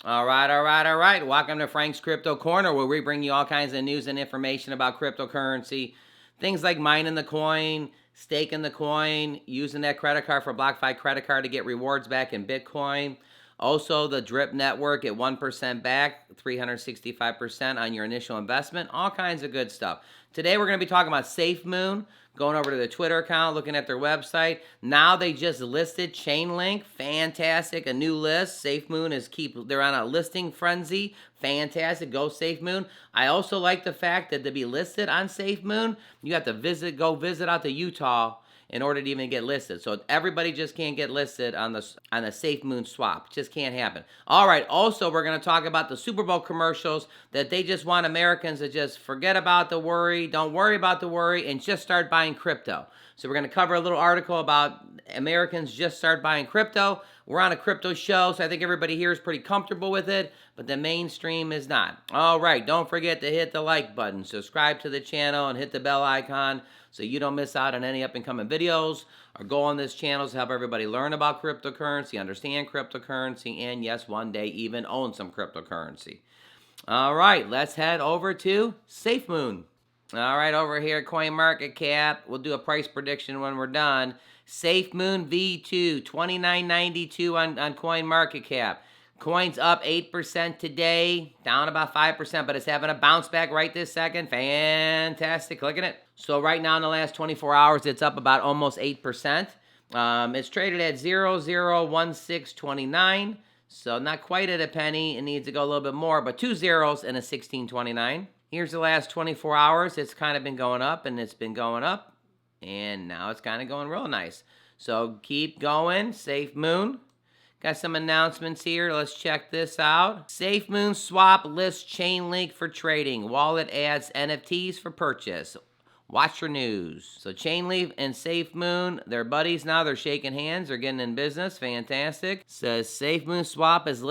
All right, all right, all right. Welcome to Frank's Crypto Corner, where we bring you all kinds of news and information about cryptocurrency. Things like mining the coin, staking the coin, using that credit card for BlockFi credit card to get rewards back in Bitcoin. Also, the drip network at 1% back, 365% on your initial investment. All kinds of good stuff. Today, we're going to be talking about Safemoon. Going over to the Twitter account, looking at their website. Now they just listed Chainlink. Fantastic. A new list. Safemoon they're on a listing frenzy. Fantastic. Go Safemoon. I also like the fact that to be listed on Safemoon, you have to go visit out to Utah in order to even get listed. So everybody just can't get listed on the Safemoon swap. Just can't happen. All right. Also, we're going to talk about the Super Bowl commercials that they just want Americans to just forget about the worry, don't worry about the worry, and just start buying crypto. So we're going to cover a little article about Americans just start buying crypto. We're on a crypto show, so I think everybody here is pretty comfortable with it, but the mainstream is not. All right, don't forget to hit the like button, subscribe to the channel, and hit the bell icon so you don't miss out on any up-and-coming videos, or go on this channel to help everybody learn about cryptocurrency, understand cryptocurrency, and yes, one day even own some cryptocurrency. All right, let's head over to Safemoon. All right, over here at CoinMarketCap, we'll do a price prediction when we're done. Safemoon V2, $29.92 on CoinMarketCap. Coin's up 8% today, down about 5%, but it's having a bounce back right this second. Fantastic. Look at it. So right now in the last 24 hours, it's up about almost 8%. It's traded at 001629, so not quite at a penny. It needs to go a little bit more, but 2 zeros and a 1629. Here's the last 24 hours. It's kind of been going up, and it's been going up, and now it's kind of going real nice. So keep going, Safemoon. Got some announcements here. Let's check this out. Safemoon swap lists Chainlink for trading. Wallet adds NFTs for purchase. Watch your news. So Chainlink and Safemoon, they're buddies now. They're shaking hands. They're getting in business. Fantastic. Says Safemoon swap is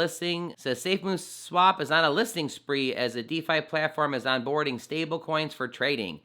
on a listing spree as a DeFi platform is onboarding stablecoins for trading.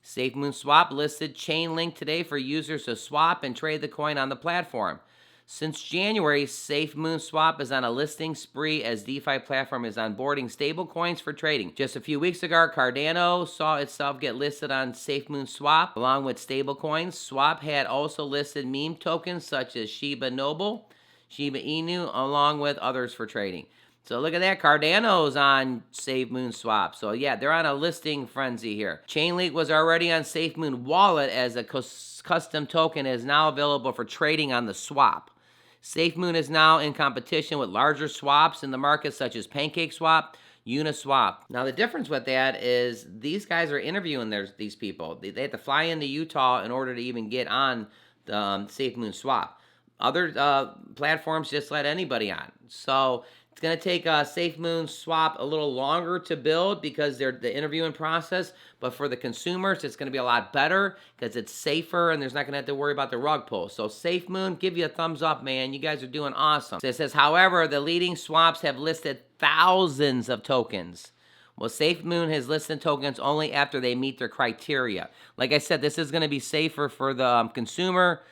Safemoon swap listed Chainlink today for users to swap and trade the coin on the platform. Since January, Safemoon Swap is on a listing spree as DeFi platform is onboarding stablecoins for trading. Just a few weeks ago, Cardano saw itself get listed on Safemoon Swap along with stablecoins. Swap had also listed meme tokens such as Shiba Inu, along with others for trading. So look at that, Cardano's on Safemoon Swap. So yeah, they're on a listing frenzy here. Chainlink was already on Safemoon Wallet as a custom token is now available for trading on the swap. Safemoon is now in competition with larger swaps in the market such as PancakeSwap, Uniswap. Now the difference with that is these guys are interviewing these people. They have to fly into Utah in order to even get on the Safemoon Swap. Other platforms just let anybody on. So it's going to take Safemoon Swap a little longer to build because they're the interviewing process. But for the consumers, it's going to be a lot better because it's safer and there's not going to have to worry about the rug pull. So Safemoon, give you a thumbs up, man. You guys are doing awesome. So it says, however, the leading swaps have listed thousands of tokens. Well, Safemoon has listed tokens only after they meet their criteria. Like I said, this is going to be safer for the consumer,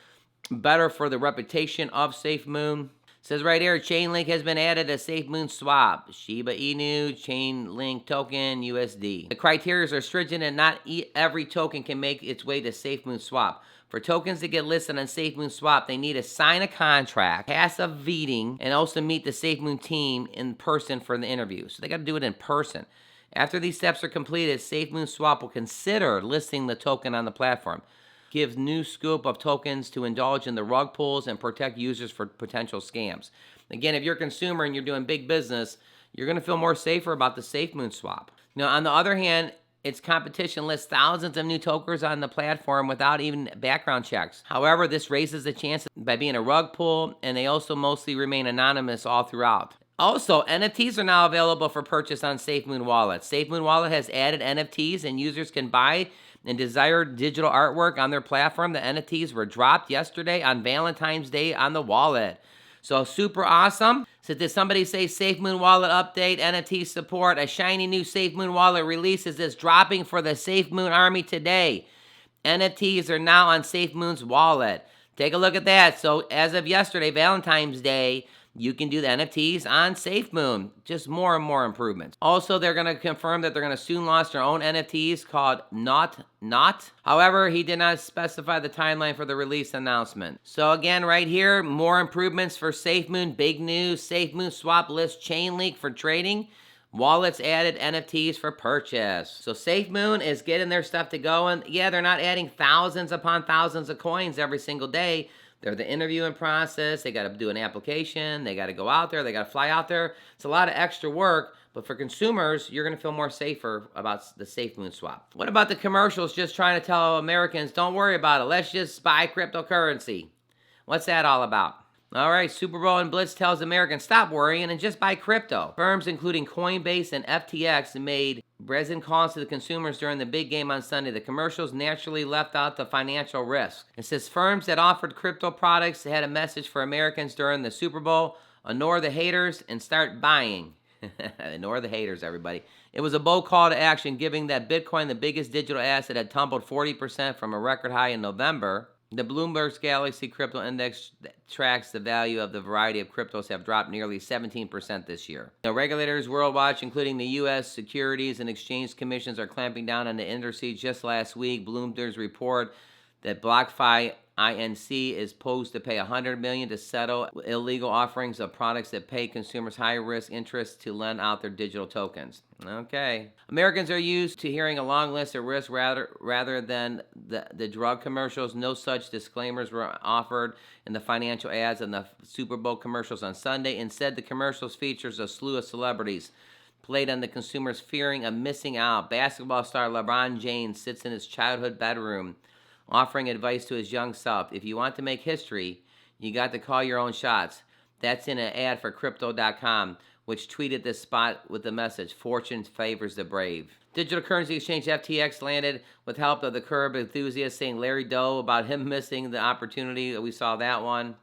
better for the reputation of Safemoon. It says right here, Chainlink has been added to Safemoon Swap. Shiba Inu, Chainlink token, USD. The criteria are stringent and not every token can make its way to Safemoon Swap. For tokens to get listed on Safemoon Swap, they need to sign a contract, pass a vetting, and also meet the Safemoon team in person for the interview. So they got to do it in person. After these steps are completed, Safemoon Swap will consider listing the token on the platform. Gives new scope of tokens to indulge in the rug pulls and protect users for potential scams. Again, if you're a consumer and you're doing big business, you're going to feel more safer about the Safemoon Swap. Now, on the other hand, its competition lists thousands of new tokens on the platform without even background checks. However, this raises the chance by being a rug pull, and they also mostly remain anonymous all throughout. Also, NFTs are now available for purchase on Safemoon Wallet. Safemoon Wallet has added NFTs, and users can buy and desired digital artwork on their platform. The NFTs were dropped yesterday on Valentine's Day on the wallet. So super awesome. So did somebody say Safemoon Wallet update, NFT support? A shiny new Safemoon Wallet release is dropping for the Safemoon Army today. NFTs are now on Safemoon's wallet. Take a look at that. So as of yesterday, Valentine's Day, you can do the NFTs on Safemoon. Just more and more improvements. Also, they're going to confirm that they're going to soon launch their own NFTs called Not. However, he did not specify the timeline for the release announcement. So again, right here, more improvements for Safemoon. Big news. Safemoon swap list Chainlink for trading. Wallets added NFTs for purchase. So Safemoon is getting their stuff to go. And yeah, they're not adding thousands upon thousands of coins every single day. They're the interviewing process. They got to do an application. They got to go out there. They got to fly out there. It's a lot of extra work. But for consumers, you're going to feel more safer about the Safemoon swap. What about the commercials just trying to tell Americans, don't worry about it. Let's just buy cryptocurrency. What's that all about? All right, Super Bowl and Blitz tells Americans, stop worrying and just buy crypto. Firms including Coinbase and FTX made brazen calls to the consumers during the big game on Sunday. The commercials naturally left out the financial risk. It says firms that offered crypto products had a message for Americans during the Super Bowl: ignore the haters and start buying. Ignore the haters, everybody. It was a bold call to action, given that Bitcoin, the biggest digital asset, had tumbled 40% from a record high in November. The Bloomberg's Galaxy Crypto Index that tracks the value of the variety of cryptos have dropped nearly 17% this year. The regulators worldwide, including the U.S. Securities and Exchange Commissions, are clamping down on the industry. Just last week, Bloomberg's report that BlockFi Inc. is posed to pay $100 million to settle illegal offerings of products that pay consumers high-risk interest to lend out their digital tokens. Okay. Americans are used to hearing a long list of risks rather than the drug commercials. No such disclaimers were offered in the financial ads and the Super Bowl commercials on Sunday. Instead, the commercials features a slew of celebrities played on the consumers fearing of missing out. Basketball star LeBron James sits in his childhood bedroom offering advice to his young self. If you want to make history, you got to call your own shots. That's in an ad for crypto.com, which tweeted this spot with the message, fortune favors the brave. Digital currency exchange FTX landed with help of the curb enthusiast saying Larry Doe about him missing the opportunity. We saw that one.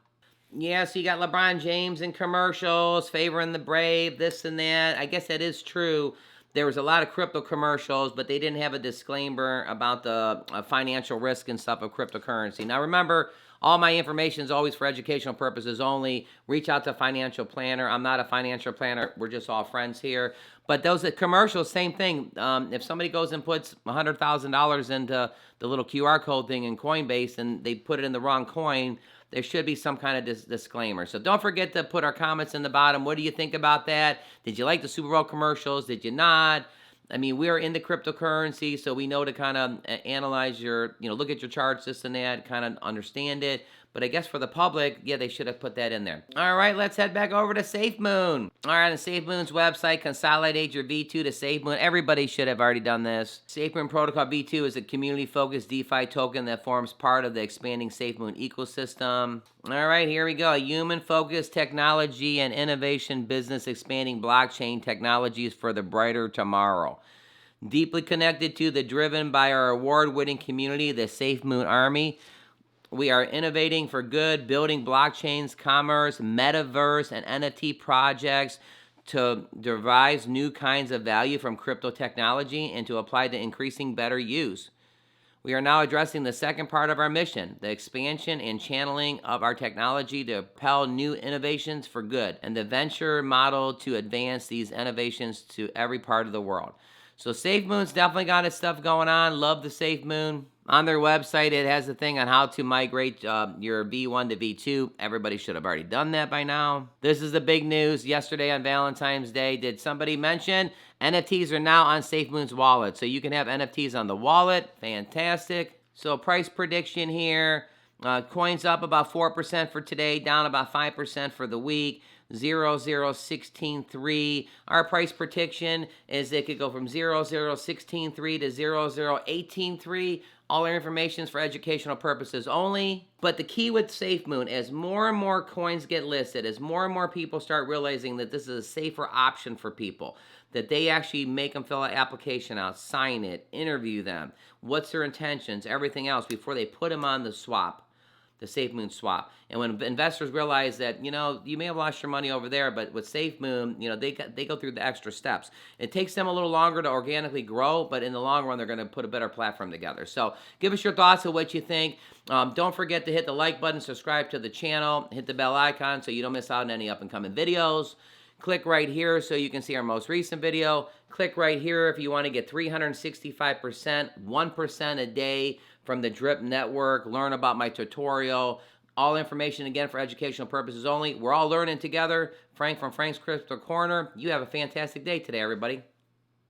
Yeah, so you got LeBron James in commercials, favoring the brave, this and that. I guess that is true. There was a lot of crypto commercials, but they didn't have a disclaimer about the financial risk and stuff of cryptocurrency. Now remember, all my information is always for educational purposes only. Reach out to a financial planner. I'm not a financial planner. We're just all friends here. But those commercials, same thing. If somebody goes and puts $100,000 into the little QR code thing in Coinbase and they put it in the wrong coin, there should be some kind of disclaimer. So don't forget to put our comments in the bottom. What do you think about that? Did you like the Super Bowl commercials? Did you not? I mean, we are into cryptocurrency, so we know to kind of analyze your, look at your charts, this and that, kind of understand it. But I guess for the public, yeah, they should have put that in there. All right, let's head back over to Safemoon. All right, on Safemoon's website, consolidate your V2 to Safemoon. Everybody should have already done this. Safemoon Protocol V2 is a community-focused DeFi token that forms part of the expanding Safemoon ecosystem. All right, here we go. A human-focused technology and innovation business expanding blockchain technologies for the brighter tomorrow. Deeply connected to driven by our award-winning community, the Safemoon Army. We are innovating for good, building blockchains, commerce, metaverse, and NFT projects to devise new kinds of value from crypto technology and to apply to increasing better use. We are now addressing the second part of our mission, the expansion and channeling of our technology to propel new innovations for good, and the venture model to advance these innovations to every part of the world. So Safemoon's definitely got its stuff going on. Love the Safemoon. On their website, it has a thing on how to migrate your V1 to V2. Everybody should have already done that by now. This is the big news. Yesterday on Valentine's Day, did somebody mention NFTs are now on Safemoon's wallet? So you can have NFTs on the wallet. Fantastic. So price prediction here. Coins up about 4% for today, down about 5% for the week. 0.016.3. Our price prediction is it could go from 0.016.3 to 0.018.3. All our information is for educational purposes only. But the key with Safemoon, as more and more coins get listed, as more and more people start realizing that this is a safer option for people, that they actually make them fill an application out, sign it, interview them, what's their intentions, everything else before they put them on the swap. the Safemoon swap. And when investors realize that, you may have lost your money over there, but with Safemoon, they go through the extra steps. It takes them a little longer to organically grow, but in the long run, they're going to put a better platform together. So give us your thoughts of what you think. Don't forget to hit the like button, subscribe to the channel, hit the bell icon so you don't miss out on any up-and-coming videos. Click right here so you can see our most recent video. Click right here if you want to get 365%, 1% a day from the Drip Network. Learn about my tutorial. All information, again, for educational purposes only. We're all learning together. Frank from Frank's Crypto Corner. You have a fantastic day today, everybody.